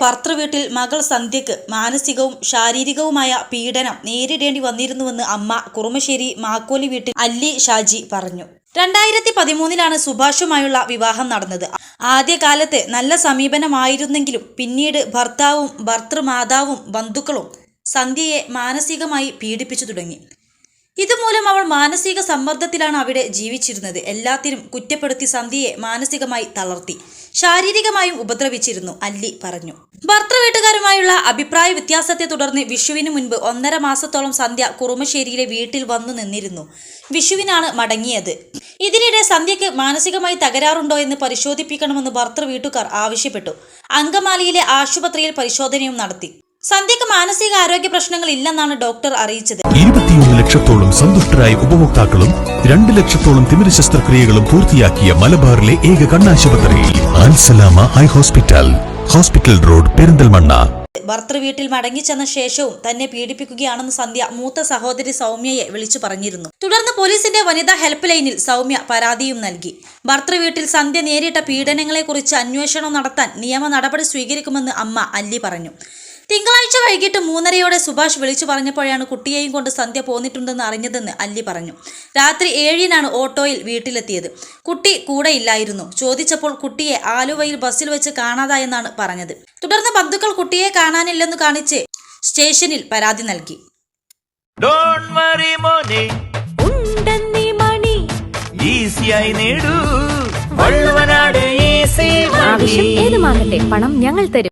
ഭർത്തൃവീട്ടിൽ മകൾ സന്ധ്യയ്ക്ക് മാനസികവും ശാരീരികവുമായ പീഡനം നേരിടേണ്ടി വന്നിരുന്നുവെന്ന് അമ്മ കുറുമശ്ശേരി മാക്കോലി വീട്ടിൽ അല്ലി ഷാജി പറഞ്ഞു. 2013 സുഭാഷുമായുള്ള വിവാഹം നടന്നത്. ആദ്യകാലത്ത് നല്ല സമീപനമായിരുന്നെങ്കിലും പിന്നീട് ഭർത്താവും ഭർത്തൃമാതാവും ബന്ധുക്കളും സന്ധ്യയെ മാനസികമായി പീഡിപ്പിച്ചു തുടങ്ങി. ഇതുമൂലം അവൾ മാനസിക സമ്മർദ്ദത്തിലാണ് അവിടെ ജീവിച്ചിരുന്നത്. എല്ലാത്തിനും കുറ്റപ്പെടുത്തി സന്ധ്യയെ മാനസികമായി തളർത്തി, ശാരീരികമായും ഉപദ്രവിച്ചിരുന്നു, അല്ലി പറഞ്ഞു. ഭർത്തൃവീട്ടുകാരുമായുള്ള അഭിപ്രായ വ്യത്യാസത്തെ തുടർന്ന് വിഷുവിന് മുൻപ് 1.5 മാസത്തോളം സന്ധ്യ കുറുമശ്ശേരിയിലെ വീട്ടിൽ വന്നു നിന്നിരുന്നു. വിഷുവിനാണ് മടങ്ങിയത്. ഇതിനിടെ സന്ധ്യയ്ക്ക് മാനസികമായി തകരാറുണ്ടോ എന്ന് പരിശോധിപ്പിക്കണമെന്ന് ഭർത്തൃവീട്ടുകാർ ആവശ്യപ്പെട്ടു. അങ്കമാലിയിലെ ആശുപത്രിയിൽ പരിശോധനയും നടത്തി. സന്ധ്യയ്ക്ക് മാനസിക ആരോഗ്യ പ്രശ്നങ്ങൾ ഇല്ലെന്നാണ് ഡോക്ടർ അറിയിച്ചത്. 21 ലക്ഷത്തോളം സന്തുഷ്ടരായ ഉപഭോക്താക്കളും 2 ലക്ഷത്തോളം തിമിര ശസ്ത്രക്രിയകളും പൂർത്തിയാക്കിയ മലബാറിലെ ഏക കണ്ണാശുപത്രി Alsalama eye hospital, hospital road, Perinthalmanna. ഭർത്തൃവീട്ടിൽ മടങ്ങിച്ചെന്ന ശേഷവും തന്നെ പീഡിപ്പിക്കുകയാണെന്ന് സന്ധ്യ മൂത്ത സഹോദരി സൗമ്യയെ വിളിച്ചു പറഞ്ഞിരുന്നു. തുടർന്ന് പോലീസിന്റെ വനിതാ ഹെൽപ്പ് ലൈനിൽ സൗമ്യ പരാതിയും നൽകി. ഭർത്തൃവീട്ടിൽ സന്ധ്യ നേരിട്ട പീഡനങ്ങളെക്കുറിച്ച് അന്വേഷണം നടത്താൻ നിയമ നടപടി സ്വീകരിക്കുമെന്ന് അമ്മ അല്ലി പറഞ്ഞു. തിങ്കളാഴ്ച വൈകിട്ട് 3:30 സുഭാഷ് വിളിച്ചു പറഞ്ഞപ്പോഴാണ് കുട്ടിയെയും കൊണ്ട് സന്ധ്യ പോന്നിട്ടുണ്ടെന്ന് അറിഞ്ഞതെന്ന് അല്ലി പറഞ്ഞു. രാത്രി 7-നാണ് ഓട്ടോയിൽ വീട്ടിലെത്തിയത്. കുട്ടി കൂടെയില്ലായിരുന്നു. ചോദിച്ചപ്പോൾ കുട്ടിയെ ആലുവയിൽ ബസ്സിൽ വെച്ച് കാണാതായെന്നാണ് പറഞ്ഞത്. തുടർന്ന് ബന്ധുക്കൾ കുട്ടിയെ കാണാനില്ലെന്ന് കാണിച്ച് സ്റ്റേഷനിൽ പരാതി നൽകി. ആവശ്യം ഏതുമാകട്ടെ, പണം ഞങ്ങൾ തരും.